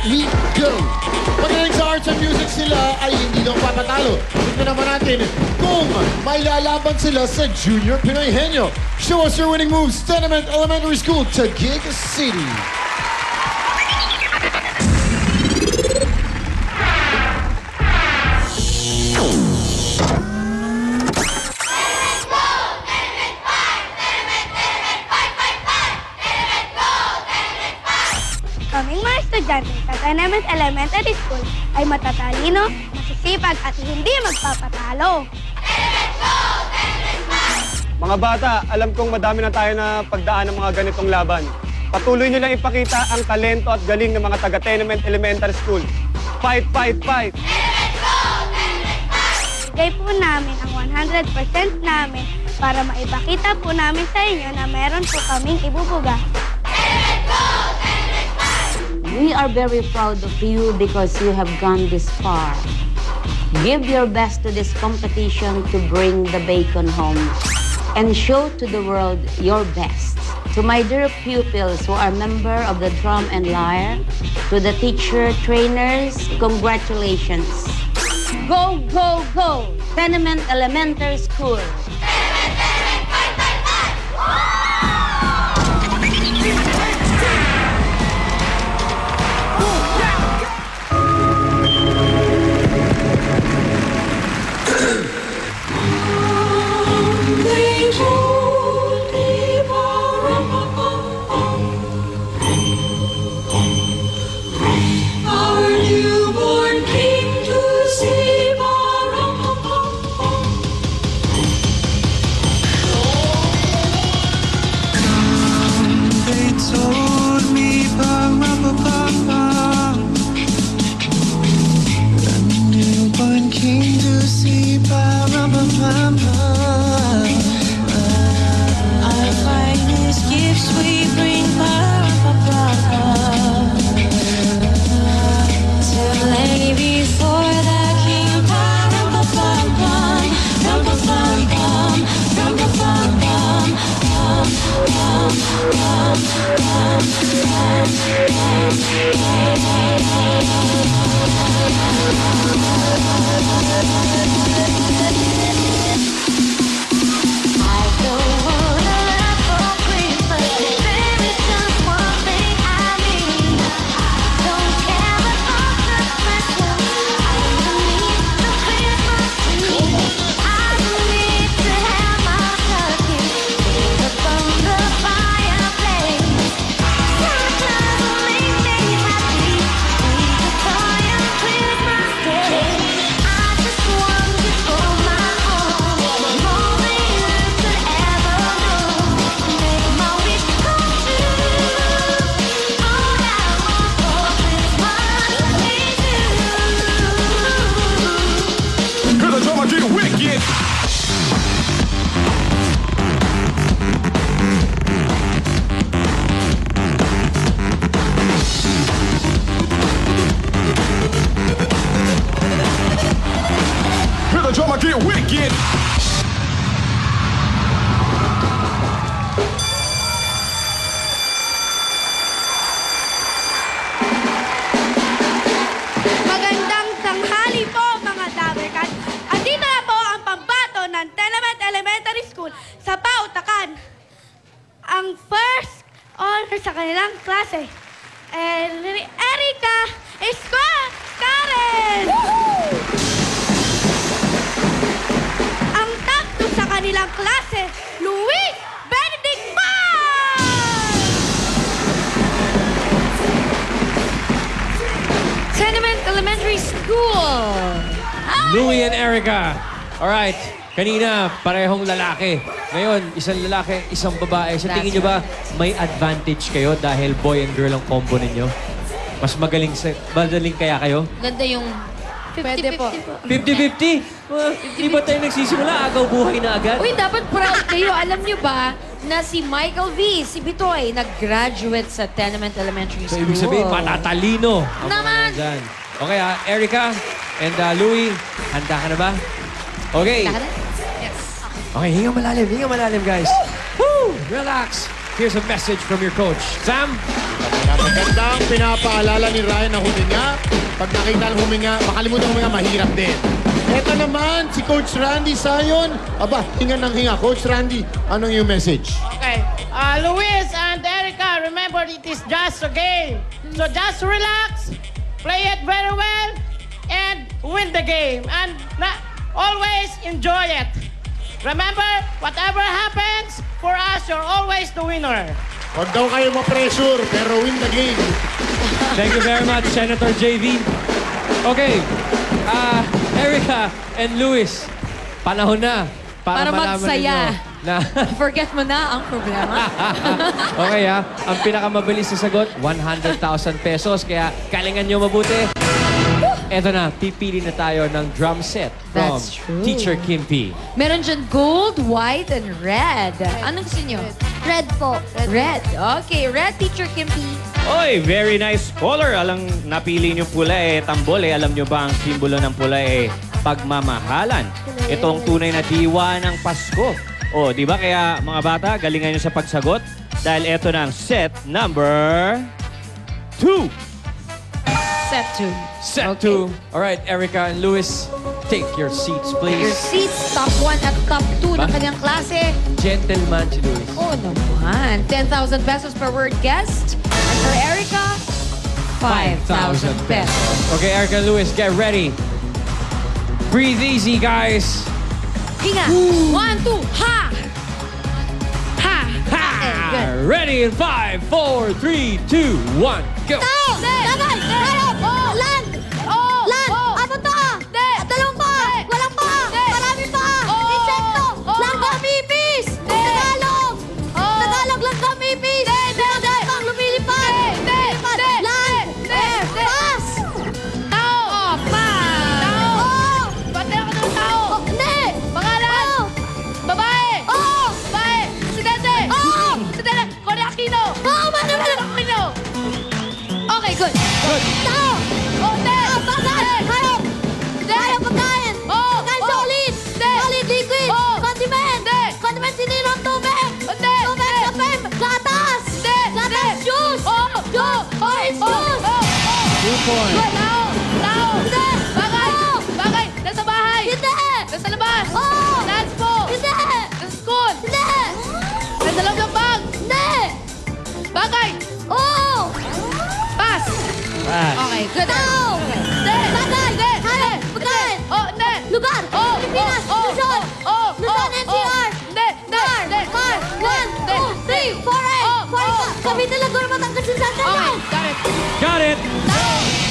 we go! Pagdating sa arts and music sila ay hindi lang papatalo. Tignan naman natin kung may lalaban sila sa Junior Pinoy Henyo. Show us your winning moves, Tenement Elementary School, Taguig City. Kaming mga estudyante sa Tenement Elementary School ay matatalino, masisipag at hindi magpapatalo. Mga bata, alam kong madami na tayo na pagdaan ng mga ganitong laban. Patuloy nyo lang ipakita ang talento at galing ng mga taga-Tenement Elementary School. Fight, fight, fight! Bigay po namin ang 100% namin para maipakita po namin sa inyo na meron po kaming ibubuga. We are very proud of you because you have gone this far. Give your best to this competition to bring the bacon home and show to the world your best. To my dear pupils who are member of the Drum and Lyre, to the teacher, trainers, congratulations. Go, go, go! Tenement Elementary School. Magandang tanghali po mga Dabarkat. Andito na po ang pambato ng Tenement Elementary School sa Pautakan. Ang first honor sa kanilang klase, Erica Karen! Ang top 2 sa kanilang klase, Luis Benedict Tenement Elementary School. Louie and Erica. Alright, kanina parehong lalaki. Ngayon, isang lalaki, isang babae. Sa tingin nyo ba may advantage kayo dahil boy and girl ang combo ninyo? Mas magaling kaya kayo? Ganda yung 50-50 Pwede po. 50-50? Di ba tayo nagsisimula? Agaw buhay na agad? Uy, dapat proud kayo. Alam niyo ba na si Michael V, si Bitoy, nag-graduate sa Tenement Elementary So, School. ibig sabihin, patatalino. ang Naman! mga nandyan. Okay, Erica and Louie, handa ka na ba? Okay. Yes. Okay, hinga malalim, guys. Woo! Relax. here's a message from your coach. Sam? Magandang pinapaalala ni Ryan na huminga. Pag nakita ng huminga, makalimutan huminga, mahirap din. Ito naman, si Coach Randy Sayon. Aba, hinga ng hinga. Coach Randy, anong yung message? Okay. Luis and Erica, remember it is just a game. So just relax, play it very well, and win the game. And always enjoy it. Remember, whatever happens, for us, you're always the winner. Huwag daw kayo ma-pressure, pero win the game. Thank you very much, Senator JV. Okay, Erica and Luis, panahon na para malaman magsaya. ninyo na Forget mo na ang problema. okay ang pinakamabilis na sagot, 100,000 pesos. Kaya galingan nyo mabuti. Eto na, pipili na tayo ng drum set from That's true. Teacher Kim P. Meron dyan gold, white, and red. Anong gusto nyo? Red po. Red. Okay, red, Teacher Kim P. Oy, very nice color. Alang napili niyo pula tambol Alam niyo ba ang simbolo ng pula pagmamahalan? Ito ang tunay na diwa ng Pasko. O, di ba kaya mga bata, galingan niyo sa pagsagot? Dahil ito na ang set number 2. Set 2. Set 2. All right, Erica and Luis, take your seats, Your please. seats, top 1 at top 2 ng kanyang klase. Gentleman si Luis. Oh, naman. 10,000 pesos per word guest. And for Erica, 5,000 pesos. Okay, Erica and Luis, get ready. Breathe easy, guys. Hinga. 1, 2, ha! Ha! Ha! Good. Ready in 5, 4, 3, 2, 1, go. Tagay! Harap! Land! Land! Apat pa! Dalawang pa! Walang pa! Marami pa! Insekto! Langgamipis! Tagalog! Tagalog langgamipis! Dagatang lumilipad! Land! Pass! Tao! Pa! Tao! Pati ako ng tao! Hindi! Pangalan! Babae! Babae! Presidente! Presidente! Korea Aquino! Aquino! Okay, good. Tao! Hindi! Bagay! Harap! Harap pagkain! Pagkain solid! Solid liquid! Condiment! Condiment sinirang tubig! Tubig! Kape! Gatas! Gatas! Juice! Orange juice! 2 points. Tao! Hindi! Bagay! Bagay! Nasa bahay! Hindi! Nasa labas! Oo! Dance po! Hindi! Nasa school! Hindi! Nasa loob ng bag! Hindi! Bagay! Oo! Pass! Okay, good. Tao! Hindi! Bagay! Hindi! Harap! Pagkain! Hindi! Lugar! Pilipinas! Luzon! Luzon NCR! Hindi! Hindi! Car! 1, 2, 3, 4, 8! Kami talaga Batangas sa Santa Okay, Cruz! got it. Got it.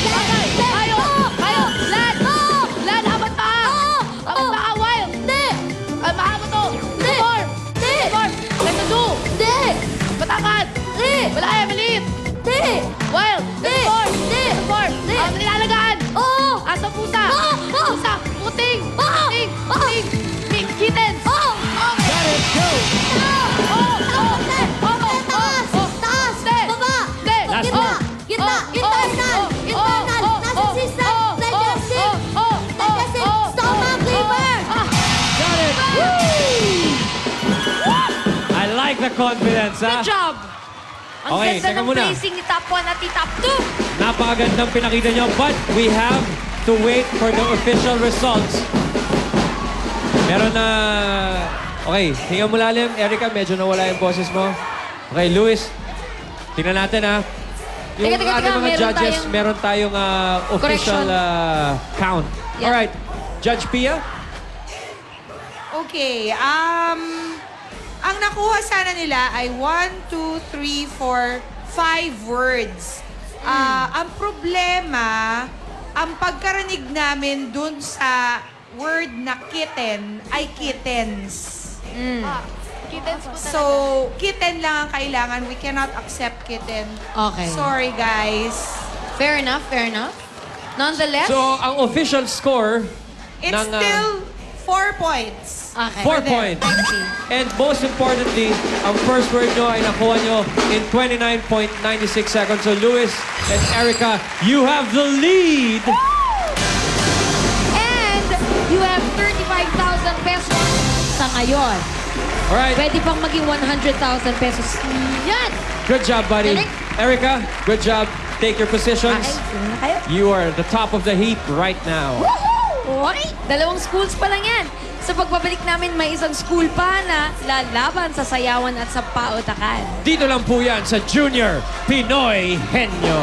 Bagay! Tayo! Tayo! Land! Land! Apat pa! Apat pa! Wild! Hindi! Mahaba to! Tumor! Hindi! Tumor! Let's do! Hindi! Batangan! Hindi! Wala kaya maliit! Hindi! Wild! Hindi! Tumor! Hindi! Tumor! Hindi! Nilalagaan! Oo! Aso pusa! Oo! Oo! Pusa! Puting! Oo! Puting! Oo! Puting! Kittens! Oo! Okay! Got it. Go. Taas! Taas! Baba! Hindi! Last Gitna! one. Gitna! Internal! Internal! Nasa system! Digestive! Digestive! Stomach! Liver! Got it. I like the confidence, ha? Good job! Ang Okay, ganda teka ng muna. placing ni top 1 at ni top 2. Napakagandang pinakita nyo, but we have to wait for the official results. Meron na... Okay, hinga mo lalim. Erica, medyo nawala yung boses mo. Okay, Luis, tingnan natin, ha? Yung Teka, ating mga meron judges, tayong- meron tayong official Correction. count. Yeah. Alright, Judge Pia? Okay, ang nakuha sana nila ay 1, 2, 3, 4, 5 words. Ang problema, ang pagkarinig namin dun sa word na kitten ay kittens. Kittens po So, kitten lang ang kailangan. We cannot accept kitten. Okay. Sorry, guys. Fair enough, fair enough. Nonetheless, So, ang official score It's ng... still 4 points. okay. 4 points. And most importantly, ang first word nyo ay nakuha nyo in 29.96 seconds. So, Luis and Erica, you have the lead. And you have 35,000 pesos sa ngayon. Alright. Pwede pang maging 100,000 pesos. Yan! Good job, buddy. Galing. Erica, good job. Take your positions. Okay, sino na kayo? You are at the top of the heap right now. Woohoo! Okay, 2 schools pa lang yan. Sa pagbabalik namin, may isang school pa na lalaban sa sayawan at sa pautakan. Dito lang po yan sa Junior Pinoy Henyo.